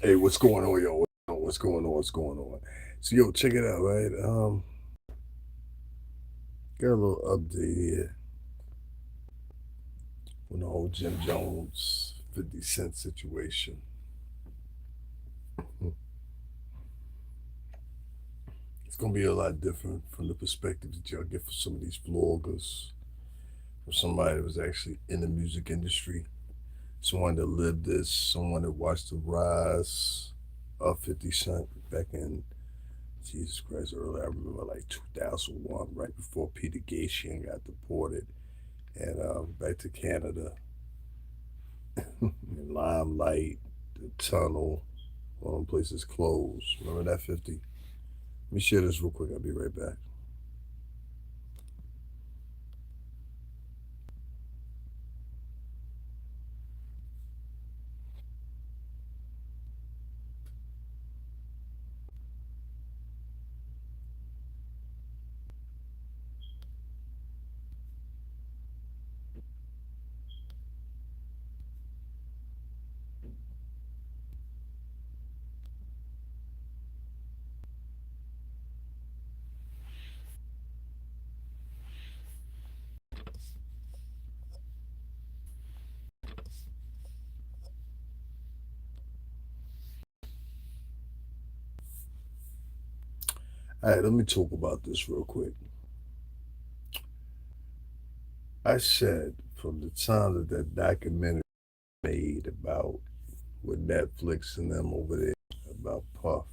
Hey, what's going on, yo? What's going on? What's going on? So, yo, check it out, right? Got a little update here on the whole Jim Jones 50 Cent situation. It's gonna be a lot different from the perspective that y'all get from some of these vloggers, from somebody that was actually in the music industry, someone that lived this, someone that watched the rise of 50 Cent back in Jesus Christ early. I remember like 2001, right before Peter Gaetian got deported and back to Canada. And Limelight, the Tunnel, all them places closed. Remember that 50? Let me share this real quick. I'll be right back. All right, let me talk about this real quick. I said from the time that that documentary made about with Netflix and them over there about Puff,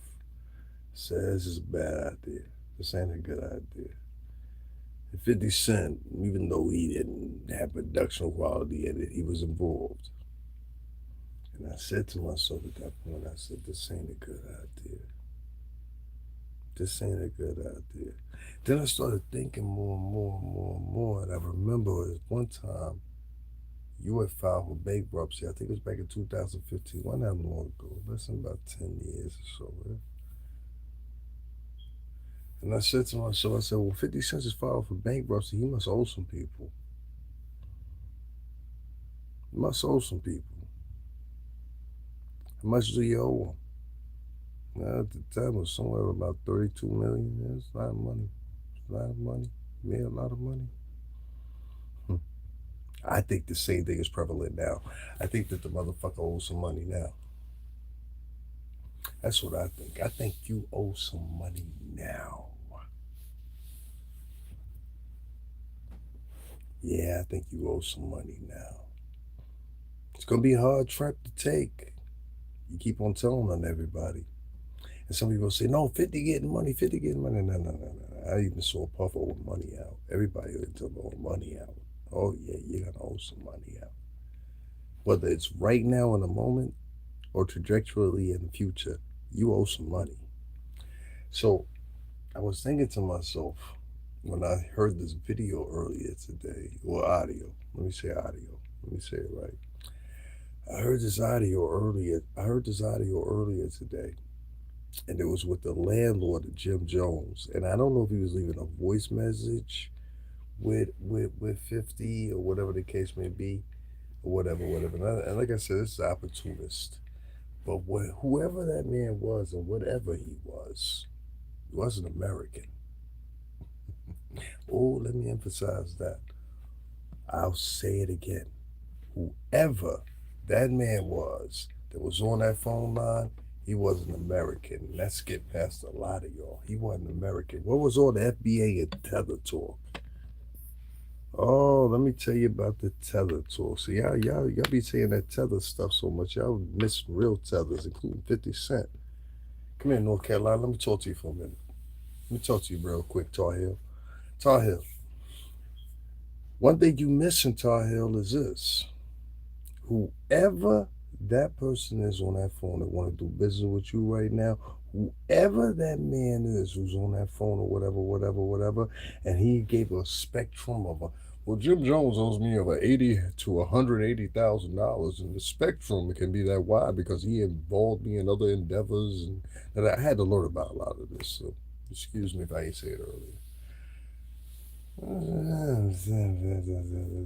said this is a bad idea. This ain't a good idea. And 50 Cent, even though he didn't have production quality in it, he was involved. And I said to myself at that point, I said, this ain't a good idea. This ain't a good idea. Then I started thinking more and more and more and more. And I remember at one time you had filed for bankruptcy. I think it was back in 2015. Wasn't that long ago? Less than about 10 years or so. Right? And I said to myself, I said, well, 50 Cent is filed for bankruptcy. He must owe some people. He must owe some people. How much do you owe him? Now, at the time, it was somewhere about 32 million. That's a lot of money. A lot of money. Made a lot of money. Hmm. I think the same thing is prevalent now. I think that the motherfucker owes some money now. That's what I think. I think you owe some money now. Yeah, I think you owe some money now. It's gonna be a hard trap to take. You keep on telling on everybody. And some people say, no, 50 getting money, 50 getting money. No, no, no, no. I even saw Puff owe money out. Everybody until owe money out. Oh yeah, you're gonna owe some money out. Whether it's right now in the moment or trajectorily in the future, you owe some money. So I was thinking to myself when I heard this video earlier today, or audio. Let me say audio. Let me say it right. I heard this audio earlier. I heard this audio earlier today, and it was with the landlord of Jim Jones. And I don't know if he was leaving a voice message with 50 or whatever the case may be, or whatever. And like I said, this is an opportunist. But whoever that man was and whatever he wasn't American. Oh, let me emphasize that. I'll say it again. Whoever that man was that was on that phone line, he wasn't American. Let's get past a lot of y'all. He wasn't American. What was all the FBA and tether talk? Oh, let me tell you about the tether talk. So y'all be saying that tether stuff so much. Y'all miss real tethers, including 50 Cent. Come here, North Carolina. Let me talk to you for a minute. Let me talk to you real quick, Tar Heel. Tar Heel. One thing you miss in Tar Heel is this. Whoever that person is on that phone that want to do business with you right now, whoever that man is who's on that phone or whatever, and he gave a spectrum of a well, Jim Jones owes me over $80,000 to $180,000, and the spectrum can be that wide because he involved me in other endeavors, and that I had to learn about a lot of this. So, excuse me if I ain't say it earlier.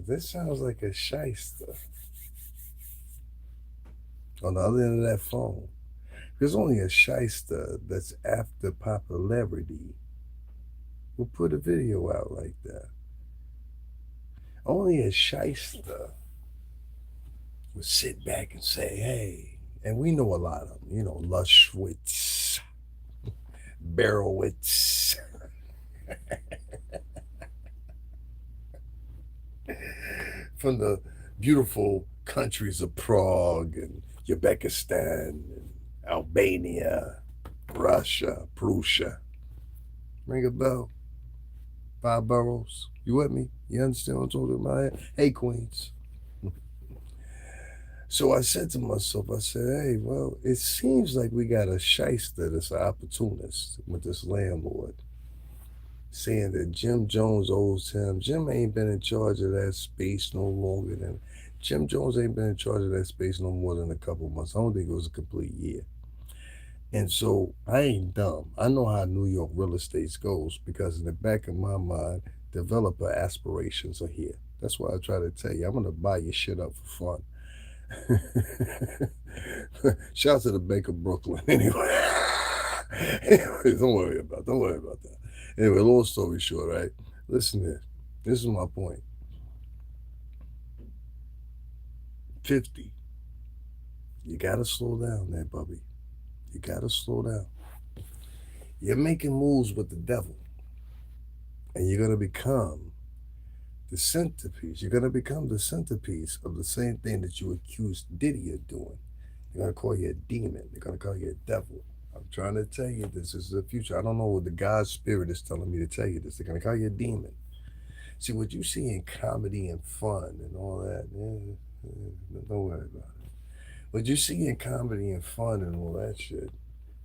This sounds like a shyster on the other end of that phone. Because only a shyster that's after popularity will put a video out like that. Only a shyster would sit back and say, hey, and we know a lot of them, Lushwitz, Barrowitz, from the beautiful countries of Prague and Uzbekistan and Albania, Russia, Prussia. Ring a bell? 5 boroughs. You with me? You understand what I'm talking about? Hey, Queens. So I said to myself, I said, hey, well, it seems like we got a shyster that's an opportunist with this landlord saying that Jim Jones owes him. Jim ain't been in charge of that space no longer than Jim Jones ain't been in charge of that space no more than a couple months. I don't think it was a complete year. And so I ain't dumb. I know how New York real estate goes because in the back of my mind, developer aspirations are here. That's why I try to tell you, I'm gonna buy your shit up for fun. Shout out to the Bank of Brooklyn. Anyway, don't worry about that. Anyway, long story short, right? Listen here. This is my point. 50. You gotta slow down there, Bubby. You gotta slow down. You're making moves with the devil. And you're gonna become the centerpiece. You're gonna become the centerpiece of the same thing that you accused Diddy of doing. They're gonna call you a demon. They're gonna call you a devil. I'm trying to tell you this is the future. I don't know what the God spirit is telling me to tell you this. They're gonna call you a demon. See what you see in comedy and fun and all that. Don't worry about it. What you see in comedy and fun and all that shit,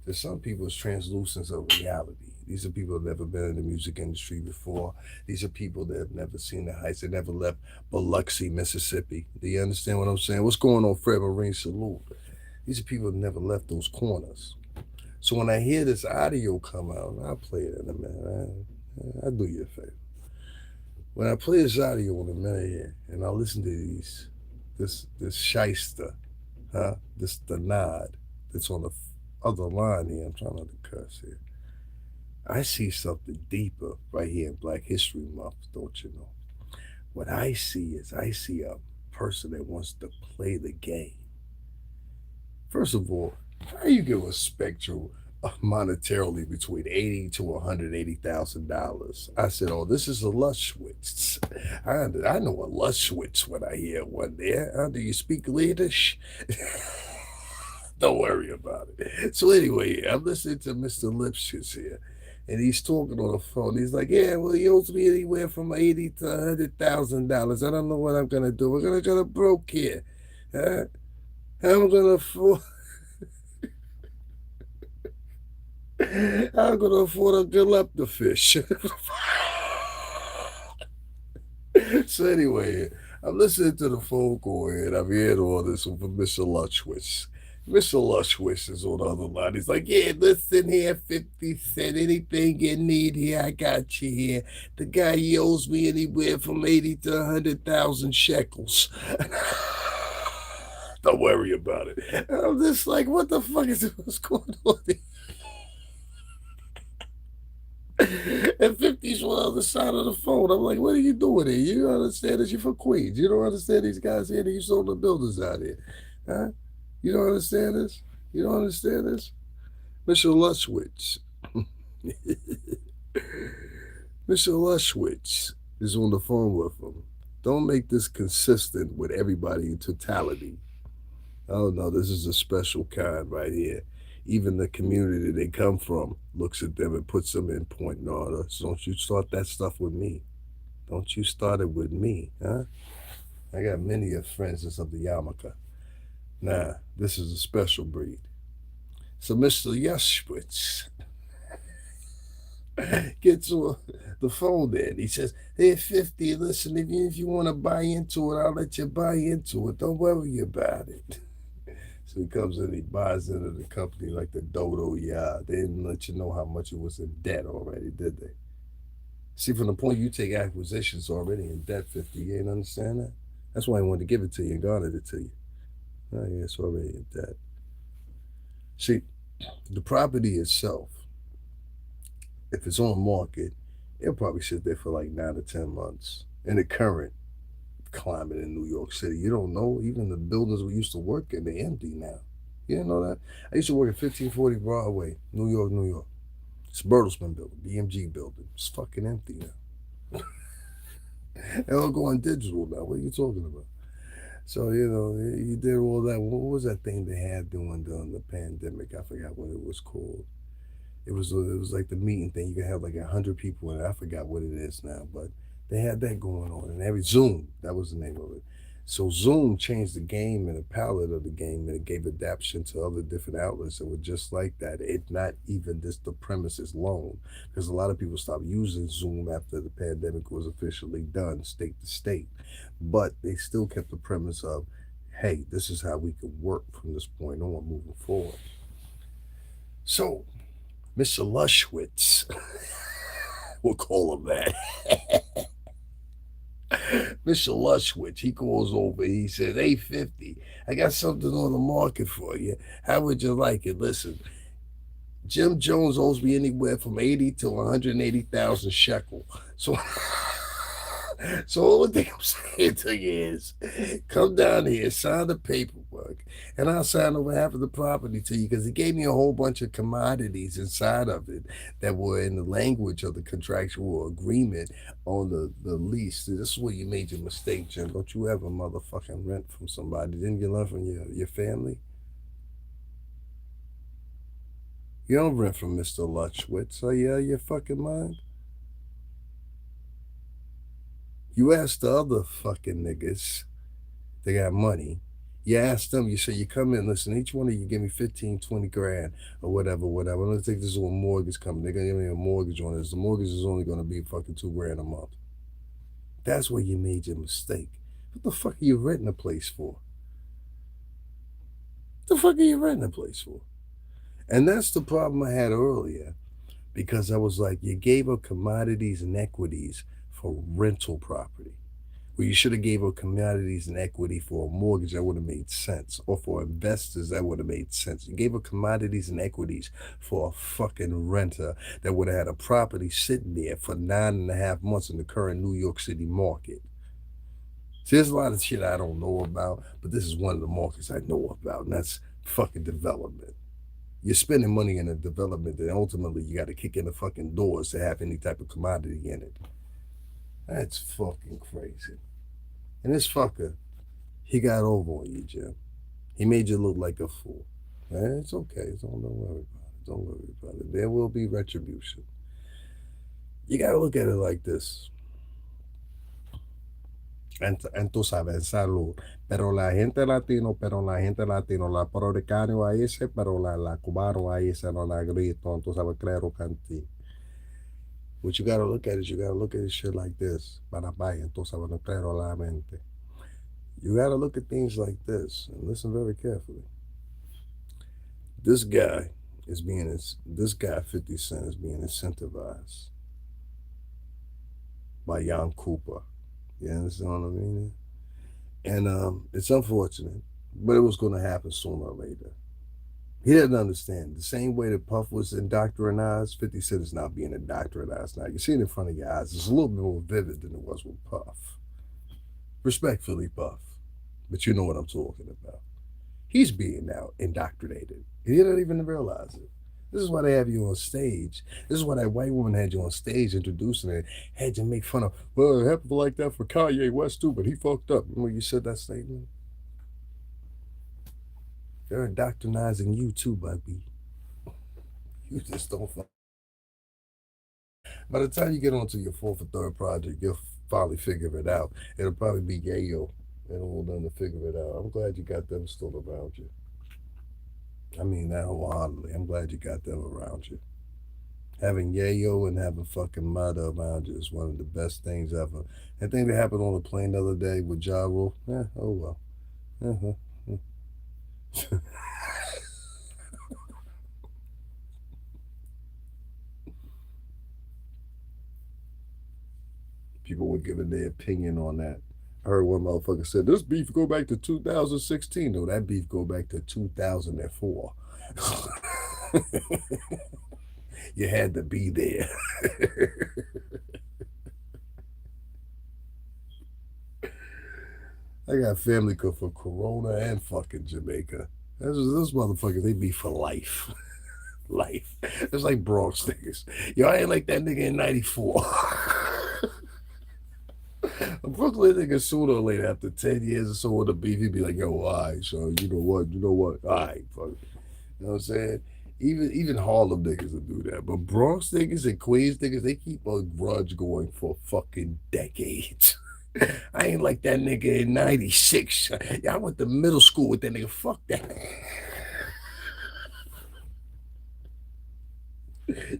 to some people, it's translucence of reality. These are people that have never been in the music industry before. These are people that have never seen the heights. They never left Biloxi, Mississippi. Do you understand what I'm saying? What's going on, Fred Marine? Salute. These are people that never left those corners. So when I hear this audio come out, I'll play it in a minute. I'll do you a favor. When I play this audio in a minute here, and I listen to this shyster, this the nod that's on the other line here. I'm trying not to cuss here. I see something deeper right here in Black History Month, don't you know? What I see is I see a person that wants to play the game. First of all, how you give a spectrum monetarily between $80,000 to $180,000? I said, "Oh, this is a Lushwitz." I know a Lushwitz when I hear one there. Do you speak Yiddish? Don't worry about it. So anyway, I'm listening to Mr. Lipschitz here, and he's talking on the phone. He's like, "Yeah, well, he owes me anywhere from $80,000 to $100,000. I don't know what I'm gonna do. We're gonna get a broke here. Huh? I'm gonna afford. I'm gonna afford a Gallepta fish." So anyway, I'm listening to the phone call here, and I'm hearing all this from Mr. Lushwitz. Mr. Lushwitz is on the other line. He's like, "Yeah, listen here, 50 Cent. Anything you need here, I got you here. The guy, he owes me anywhere from 80 to 100,000 shekels." Don't worry about it. I'm just like, what the fuck is what's going on here? And 50's on the other side of the phone. I'm like, what are you doing here? You don't understand this? You're from Queens. You don't understand these guys here that you sold the builders out here. Huh? You don't understand this? You don't understand this? Mr. Lushwitz. Mr. Lushwitz is on the phone with him. Don't make this consistent with everybody in totality. Oh no, this is a special kind right here. Even the community they come from looks at them and puts them in point and order. So don't you start that stuff with me. Don't you start it with me, huh? I got many of friends that's of the yarmulke. Nah, this is a special breed. So Mr. Yushwitz gets on the phone there. He says, "Hey, 50, listen, if you want to buy into it, I'll let you buy into it. Don't worry about it." So he comes in, he buys into the company like the dodo. Yeah, they didn't let you know how much it was in debt already, did they? See, from the point you take acquisitions already in debt, 50, you ain't understand that? That's why I wanted to give it to you and garnered it to you. Oh, yeah, it's already in debt. See, The property itself, if it's on market, it'll probably sit there for like 9 to 10 months. In the current climate in New York City, you don't know. Even the buildings we used to work in, they're empty now. You didn't know that? I used to work at 1540 Broadway, New York, New York. It's Bertelsmann building, BMG building. It's fucking empty now. They're all going digital now. What are you talking about? So, you did all that. What was that thing they had doing during the pandemic? I forgot what it was called. It was like the meeting thing. You could have like 100 people in it. I forgot what it is now, but they had that going on. And every Zoom, that was the name of it. So Zoom changed the game and the palette of the game, and it gave adaptation to other different outlets that were just like that. It not even just the premises alone, because a lot of people stopped using Zoom after the pandemic was officially done, state to state. But they still kept the premise of, hey, this is how we could work from this point on moving forward. So Mr. Lushwitz, we'll call him that. Mr. Lushwitz, he calls over. He says, "Hey, 50, I got something on the market for you. How would you like it? Listen, Jim Jones owes me anywhere from 80 to 180,000 shekel. So, so all the thing I'm saying to you is, come down here, sign the paperwork, and I'll sign over half of the property to you because he gave me a whole bunch of commodities inside of it that were in the language of the contractual agreement on the lease. This is where you made your mistake, Jim. Don't you ever motherfucking rent from somebody. Didn't you learn from your family? You don't rent from Mr. Lutschwitz. Are you out of your fucking mind? You ask the other fucking niggas, they got money. You ask them, you say, you come in, listen, each one of you give me 15, 20 grand or whatever, whatever. I'm going to take this to a mortgage company. They're going to give me a mortgage on this. The mortgage is only going to be fucking 2 grand a month. That's where you made your mistake. What the fuck are you renting a place for? What the fuck are you renting a place for? And that's the problem I had earlier, because I was like, you gave up commodities and equities for rental property. Well, you should have gave up commodities and equity for a mortgage that would have made sense, or for investors that would have made sense. You gave up commodities and equities for a fucking renter that would have had a property sitting there for 9.5 months in the current New York City market. See, there's a lot of shit I don't know about, but this is one of the markets I know about, and that's fucking development. You're spending money in a development that ultimately you got to kick in the fucking doors to have any type of commodity in it. That's fucking crazy. And this fucker, he got over on you, Jim. He made you look like a fool. It's okay. Don't worry about it. Don't worry about it. There will be retribution. You got to look at it like this. And tú sabes, salud. Pero la gente latino, la puertorriqueño ahí ese, pero la cubano ahí ese no la grito, tú sabes, claro, canti. What you gotta look at is you gotta look at this shit like this. You gotta look at things like this and listen very carefully. This guy this guy 50 Cent is being incentivized by Jan Cooper. You understand what I mean? And it's unfortunate, but it was gonna happen sooner or later. He didn't understand. The same way that Puff was indoctrinized, 50 Cent is now being indoctrinized now. You see it in front of your eyes. It's a little bit more vivid than it was with Puff. Respectfully, Puff. But you know what I'm talking about. He's being now indoctrinated. He didn't even realize it. This is why they have you on stage. This is why that white woman had you on stage introducing it, had you make fun of, well, it happened like that for Kanye West too, but he fucked up. Remember you said that statement? They're indoctrinizing you too, baby. You just don't. By the time you get onto your fourth or third project, you'll finally figure it out. It'll probably be Yayo and all done to figure it out. I'm glad you got them still around you. I mean that wholeheartedly. I'm glad you got them around you. Having Yayo and having fucking Mada around you is one of the best things ever. That thing that happened on the plane the other day with Ja Rule, oh well. Uh-huh. People were giving their opinion on that. I heard one motherfucker said, this beef go back to 2016. No, that beef go back to 2004. You had to be there. I got family cook for Corona and fucking Jamaica. Those motherfuckers, they be for life. Life. It's like Bronx niggas. Yo, I ain't like that nigga in 94. A Brooklyn nigga sooner or later, after 10 years or so with the beef, he'd be like, yo, all right, so you know what? You know what? All right, fuck. You know what I'm saying? Even Harlem niggas will do that. But Bronx niggas and Queens niggas, they keep a grudge going for fucking decades. I ain't like that nigga in 96. Yeah, I went to middle school with that nigga. Fuck that.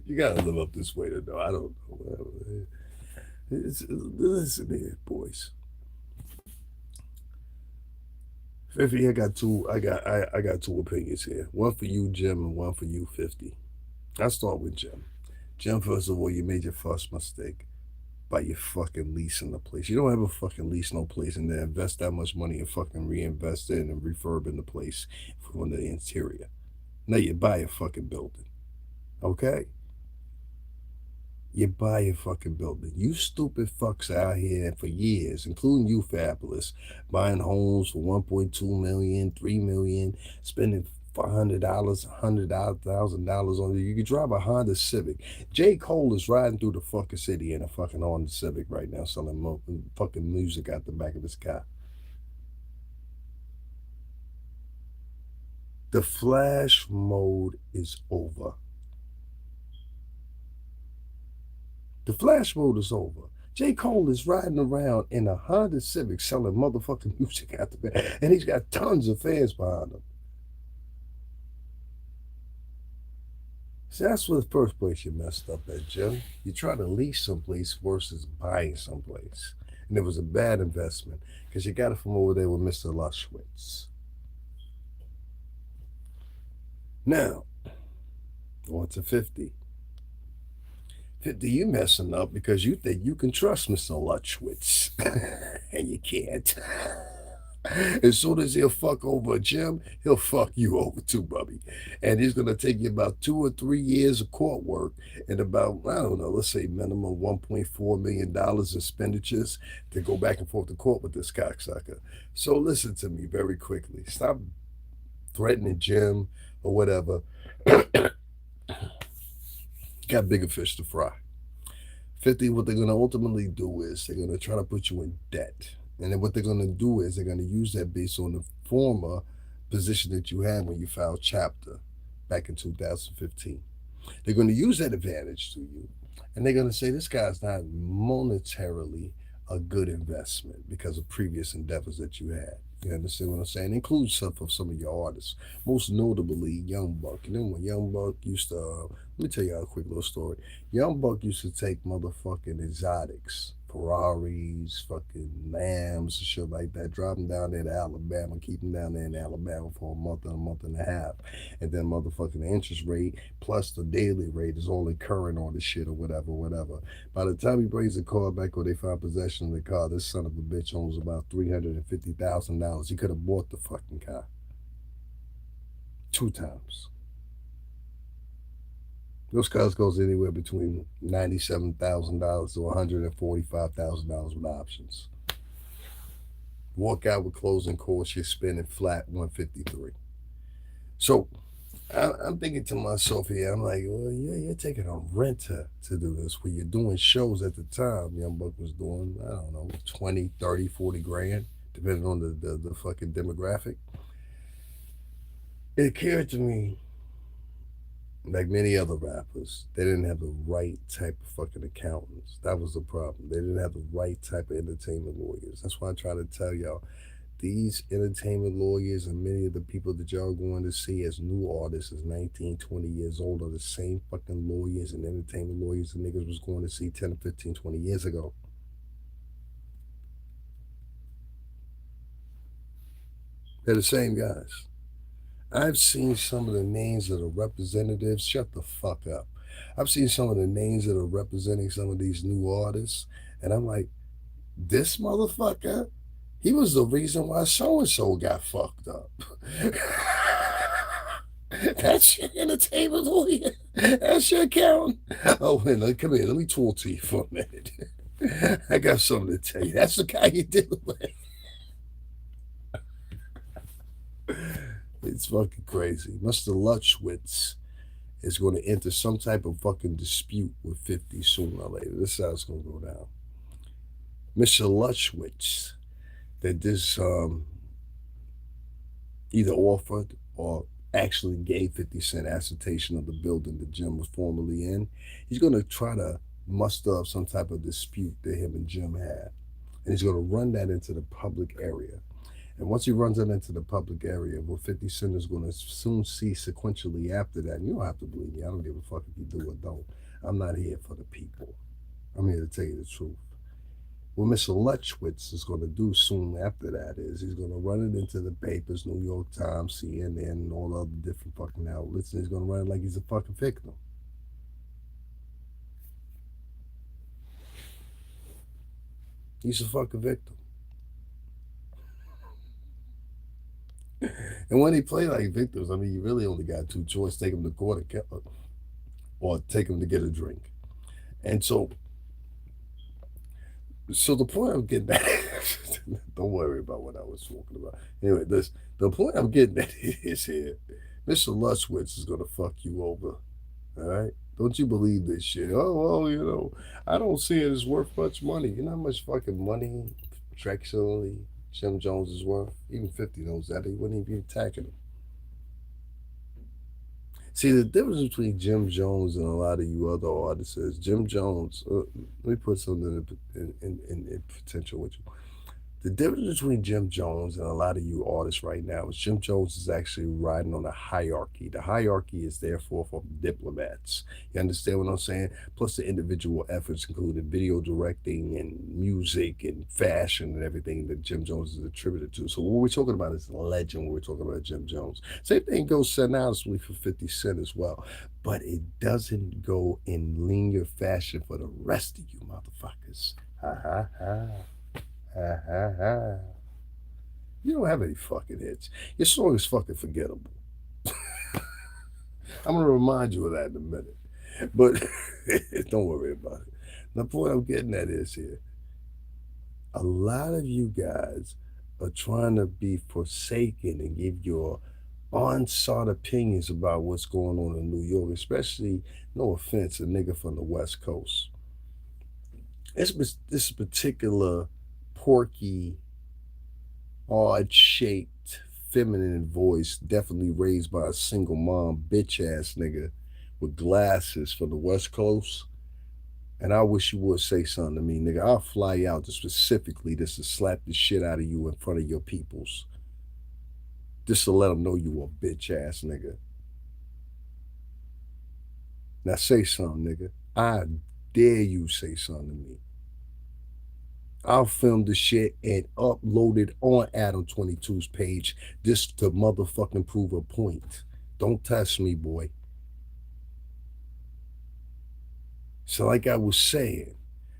You gotta live up this way to know. I don't know. Listen here, boys. 50, I got two opinions here. One for you, Jim, and one for you, 50. I'll start with Jim. Jim, first of all, you made your first mistake by your fucking leasing the place. You don't ever fucking lease no place and then invest that much money and fucking reinvest it and refurb in the place from the interior. Now you buy a fucking building. Okay? You buy a fucking building. You stupid fucks out here for years, including you, Fabulous, buying homes for 1.2 million, 3 million, spending $500, $100,000 on it. You can drive a Honda Civic. J. Cole is riding through the fucking city in a fucking Honda Civic right now, selling fucking music out the back of his car. The flash mode is over. The flash mode is over. J. Cole is riding around in a Honda Civic selling motherfucking music out the back, and he's got tons of fans behind him. See, that's what the first place you messed up at, Jim. You try to lease someplace versus buying someplace. And it was a bad investment because you got it from over there with Mr. Lushwitz. Now, on to 50. 50, you messing up because you think you can trust Mr. Lushwitz. And you can't. As soon as he'll fuck over Jim, he'll fuck you over too, Bubby. And he's gonna take you about 2 or 3 years of court work and about, I don't know, let's say minimum $1.4 million expenditures to go back and forth to court with this cocksucker. So listen to me very quickly. Stop threatening Jim or whatever. Got bigger fish to fry. 50, what they're gonna ultimately do is they're gonna try to put you in debt. And then what they're going to do is they're going to use that based on the former position that you had when you filed chapter back in 2015. They're going to use that advantage to you. And they're going to say this guy's not monetarily a good investment because of previous endeavors that you had. You understand what I'm saying? Include stuff of some of your artists, most notably Young Buck. You know when Young Buck used to, let me tell you a quick little story. Young Buck used to take motherfucking exotics, Ferraris, fucking lambs, and shit like that, drop them down there to Alabama, keep them down there in Alabama for a month and a half. And then motherfucking interest rate plus the daily rate is only current on the shit or whatever, whatever. By the time he brings the car back or they find possession of the car, this son of a bitch owns about $350,000. He could have bought the fucking car 2 times. Those cars goes anywhere between $97,000 to $145,000 with options. Walk out with closing costs, you're spending flat 153. So I'm thinking to myself here, I'm like, well, yeah, you're taking a renter to do this. When you're doing shows at the time, Young Buck was doing, I don't know, 20, 30, 40 grand, depending on the fucking demographic. It occurred to me, like many other rappers, they didn't have the right type of fucking accountants. That was the problem. They didn't have the right type of entertainment lawyers. That's why I try to tell y'all, these entertainment lawyers and many of the people that y'all going to see as new artists as 19, 20 years old are the same fucking lawyers and entertainment lawyers the niggas was going to see 10, 15, 20 years ago. They're the same guys. I've seen some of the names of the representatives. Shut the fuck up. I've seen some of the names that are representing some of these new artists, and I'm like, this motherfucker, he was the reason why so and so got fucked up. That's your entertainment lawyer. That's your account. Oh, wait, come here. Let me talk to you for a minute. I got something to tell you. That's the guy you deal with. It's fucking crazy. Mr. Lutschwitz is going to enter some type of fucking dispute with 50 sooner or later. This is how it's going to go down. Mr. Lutschwitz, that this either offered or actually gave 50 Cent assertion of the building the Jim was formerly in, he's going to try to muster up some type of dispute that him and Jim had. And he's going to run that into the public area. And once he runs it into the public area, what 50 Cent is going to soon see sequentially after that, and you don't have to believe me, I don't give a fuck if you do or don't. I'm not here for the people. I'm here to tell you the truth. What Mr. Lutschwitz is going to do soon after that is he's going to run it into the papers, New York Times, CNN, and all the other different fucking outlets, and he's going to run it like he's a fucking victim. He's a fucking victim. And when they play like victims, I mean, you really only got two choices: take them to court or take them to get a drink. And so the point I'm getting at, don't worry about what I was talking about. Anyway, the point I'm getting at is here, Mr. Lutschwitz is gonna fuck you over. All right, don't you believe this shit? Oh well, I don't see it as worth much money. You know how much fucking money actually Jim Jones is worth? Even 50 knows that. He wouldn't even be attacking him. See, the difference between Jim Jones and a lot of you other artists is Jim Jones. Let me put something in potential with you. The difference between Jim Jones and a lot of you artists right now is Jim Jones is actually riding on a hierarchy. The hierarchy is therefore for diplomats. You understand what I'm saying? Plus the individual efforts, including video directing and music and fashion and everything that Jim Jones is attributed to. So what we're talking about is legend when we're talking about Jim Jones. Same thing goes honestly for 50 Cent as well. But it doesn't go in linear fashion for the rest of you motherfuckers. Ha ha ha. Ha ha ha. You don't have any fucking hits. Your song is fucking forgettable. I'm gonna remind you of that in a minute. But don't worry about it. The point I'm getting at is here. A lot of you guys are trying to be forsaken and give your unsought opinions about what's going on in New York, especially, no offense, a nigga from the West Coast. This particular porky, odd shaped, feminine voice, definitely raised by a single mom, bitch ass nigga with glasses from the West Coast. And I wish you would say something to me, nigga. I'll fly out specifically just to slap the shit out of you in front of your peoples. Just to let them know you a bitch ass nigga. Now say something, nigga. I dare you say something to me. I'll film the shit and upload it on Adam 22's page just to motherfucking prove a point. Don't test me, boy. So like I was saying,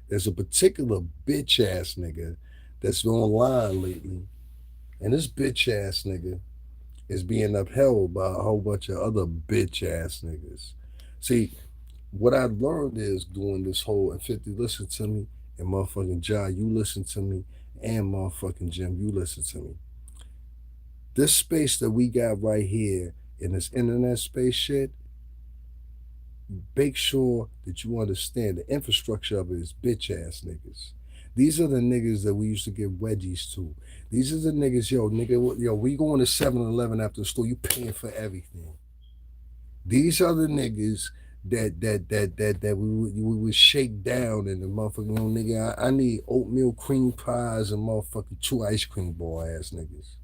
there's a particular bitch ass nigga that's online lately, and this bitch ass nigga is being upheld by a whole bunch of other bitch ass niggas. See, what I learned is doing this whole, and 50, listen to me, and motherfucking Jai, you listen to me, and motherfucking Jim, you listen to me. This space that we got right here in this internet space shit, make sure that you understand the infrastructure of it is bitch ass niggas. These are the niggas that we used to give wedgies to. These are the niggas, yo, nigga, yo, we going to 7-Eleven after the store, you paying for everything. These are the niggas that we would shake down and the motherfucking nigga. I need oatmeal cream pies and motherfucking 2 ice cream bar ass niggas.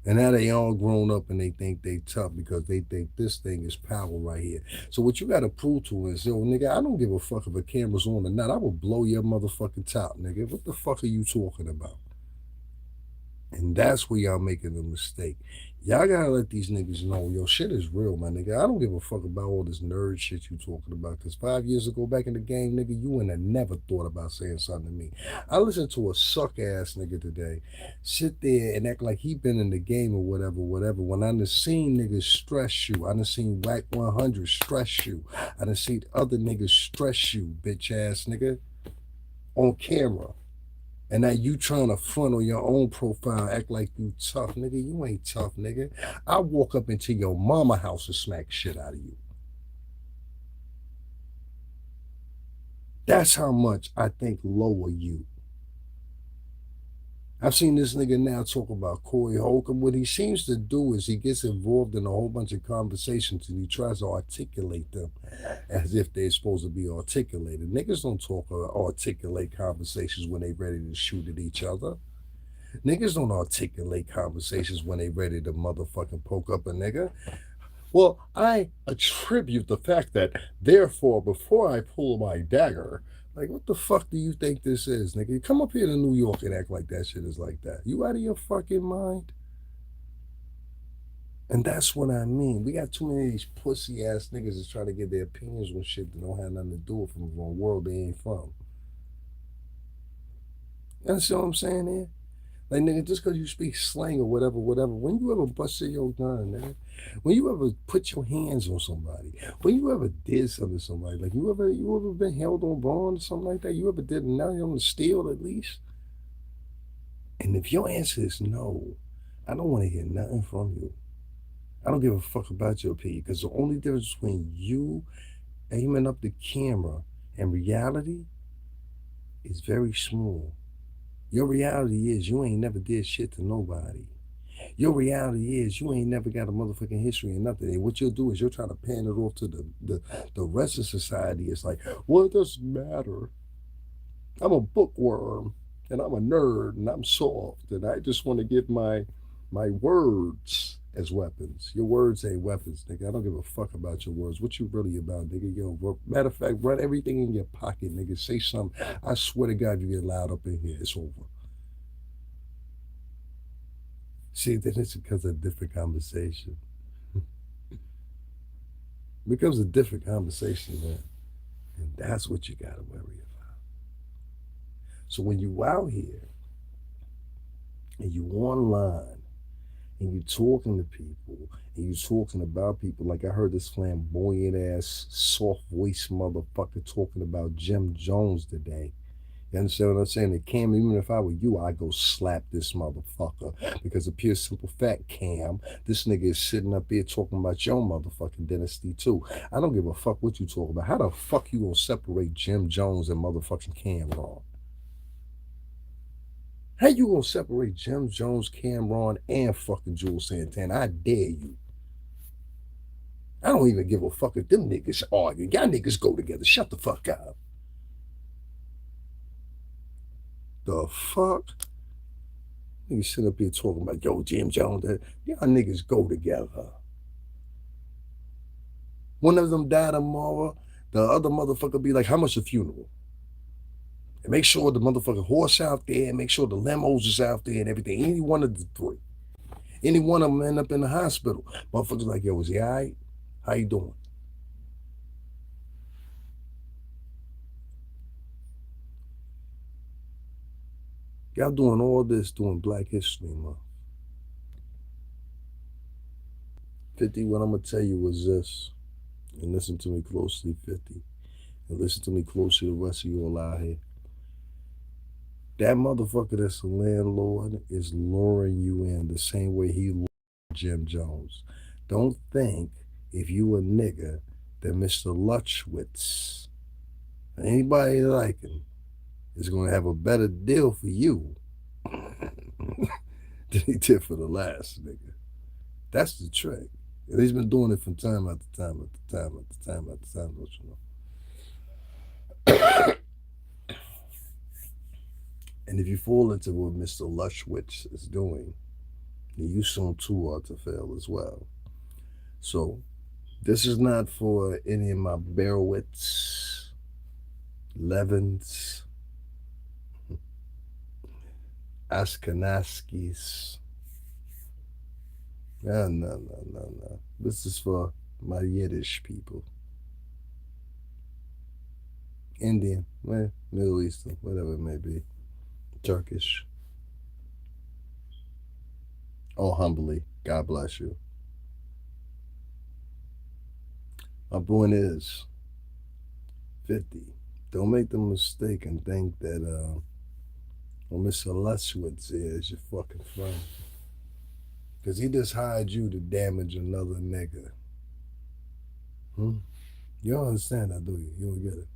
And now they all grown up and they think they tough because they think this thing is power right here. So what you gotta prove to is, yo, nigga, I don't give a fuck if a camera's on or not. I will blow your motherfucking top, nigga. What the fuck are you talking about? And that's where y'all making a mistake. Y'all gotta let these niggas know, yo, shit is real, my nigga. I don't give a fuck about all this nerd shit you talking about. Cause 5 years ago back in the game, nigga, you wouldn't have never thought about saying something to me. I listened to a suck ass nigga today sit there and act like he been in the game or whatever, whatever. When I done seen niggas stress you, I done seen Whack 100 stress you. I done seen other niggas stress you, bitch ass nigga, on camera. And now you trying to front on your own profile, act like you tough, nigga. You ain't tough, nigga. I walk up into your mama house and smack shit out of you. That's how much I think lower you. I've seen this nigga now talk about Corey Holcomb. What he seems to do is he gets involved in a whole bunch of conversations and he tries to articulate them as if they're supposed to be articulated. Niggas don't talk or articulate conversations when they ready to shoot at each other. Niggas don't articulate conversations when they ready to motherfucking poke up a nigga. Well, I attribute the fact that, therefore, before I pull my dagger, like, what the fuck do you think this is, nigga? You come up here to New York and act like that shit is like that. You out of your fucking mind? And that's what I mean. We got too many of these pussy ass niggas that's trying to get their opinions on shit that don't have nothing to do with from a world they ain't from. You understand what I'm saying here? Like, nigga, just because you speak slang or whatever, whatever, when you ever busted your gun, nigga, when you ever put your hands on somebody, when you ever did something to somebody, like you ever been held on bond or something like that, you ever did nothing on the steel at least? And if your answer is no, I don't want to hear nothing from you. I don't give a fuck about your opinion because the only difference between you aiming up the camera and reality is very small. Your reality is you ain't never did shit to nobody. Your reality is you ain't never got a motherfucking history or nothing. And what you'll do is you'll try to pan it off to the rest of society. It's like, well, it doesn't matter. I'm a bookworm and I'm a nerd and I'm soft and I just want to give my words as weapons. Your words ain't weapons, nigga. I don't give a fuck about your words. What you really about, nigga? Yo, matter of fact, run everything in your pocket, nigga. Say something. I swear to God, you get loud up in here, it's over. See, then it's because of a different conversation. It becomes a different conversation, man. And that's what you gotta worry about. So when you out here and you online and you talking to people and you talking about people, like I heard this flamboyant ass soft voice motherfucker talking about Jim Jones today. You understand what I'm saying? And Cam, even if I were you, I'd go slap this motherfucker. Because it pure simple fact, Cam, this nigga is sitting up here talking about your motherfucking dynasty too. I don't give a fuck what you talk about. How the fuck you gonna separate Jim Jones and motherfucking Cameron? How you gonna separate Jim Jones, Cameron, and fucking Jules Santana? I dare you. I don't even give a fuck if them niggas argue. Y'all niggas go together. Shut the fuck up. The fuck? Niggas sit up here talking about, yo, Jim Jones. Y'all niggas go together. One of them die tomorrow, the other motherfucker be like, how much a funeral? And make sure the motherfucking horse out there, and make sure the limos is out there and everything. Any one of the three. Any one of them end up in the hospital. Motherfuckers like, yo, is he all right? How you doing? Y'all doing all this during Black History Month. 50, what I'm going to tell you is this, and listen to me closely, 50, and listen to me closely, the rest of you all out here. That motherfucker that's a landlord is luring you in the same way he lured Jim Jones. Don't think if you a nigga that Mr. Lutschwitz, anybody like him, is going to have a better deal for you than he did for the last nigga. That's the trick. And he's been doing it from time after time after time after time after time, don't you know? And if you fall into what Mr. Lushwitz is doing, then you soon too are to fail as well. So this is not for any of my Berowitz, Levins. Ashkenazis. No. This is for my Yiddish people. Indian, well, Middle Eastern, whatever it may be. Turkish. Oh, humbly. God bless you. My point is 50. Don't make the mistake and think that Mr. Lushwitz is your fucking friend. Because he just hired you to damage another nigga. You don't understand that, do you? You don't get it.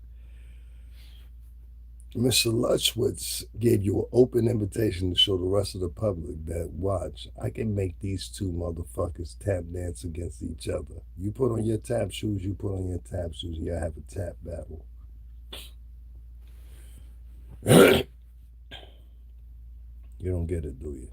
Mr. Lushwitz gave you an open invitation to show the rest of the public that, watch, I can make these two motherfuckers tap dance against each other. You put on your tap shoes, you put on your tap shoes, and y'all have a tap battle. You don't get it, do you?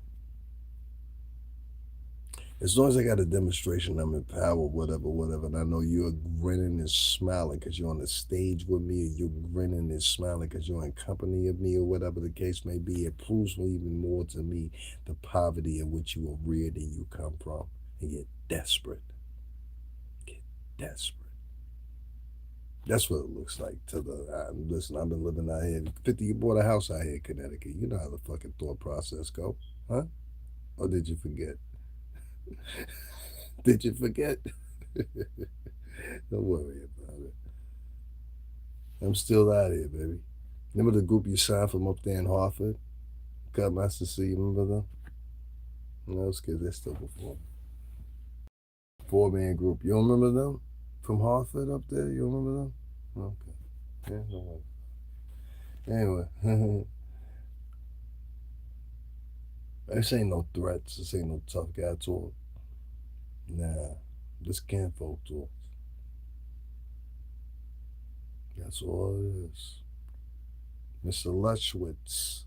As long as I got a demonstration, I'm in power, whatever, and I know you're grinning and smiling because you're on the stage with me, or you're grinning and smiling because you're in company of me, or whatever the case may be, it proves even more to me the poverty in which you are reared and you come from. And you're desperate. Get desperate. That's what it looks like to the, listen, I've been living out here. 50, you bought a house out here in Connecticut. You know how the fucking thought process go, huh? Or did you forget? Did you forget? Don't worry about it. I'm still out here, baby. Remember the group you signed from up there in Hartford? Cutmaster C, you remember them? No, those kids, they're still performing. 4-man group. You don't remember them? From Hartford up there? You don't remember them? Okay. Yeah, no worries. Anyway. This ain't no threats. This ain't no tough guy talk. Nah. This kinfolk talk. That's all it is. Mr. Lushwitz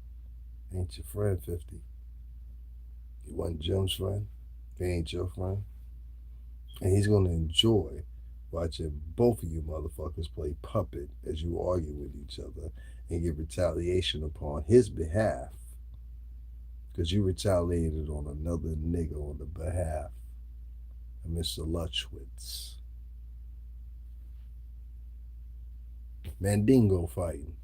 ain't your friend, 50. He wasn't Jim's friend. He ain't your friend. And he's going to enjoy watching both of you motherfuckers play puppet as you argue with each other and get retaliation upon his behalf. Because you retaliated on another nigga on the behalf of Mr. Lushwitz. Mandingo fighting.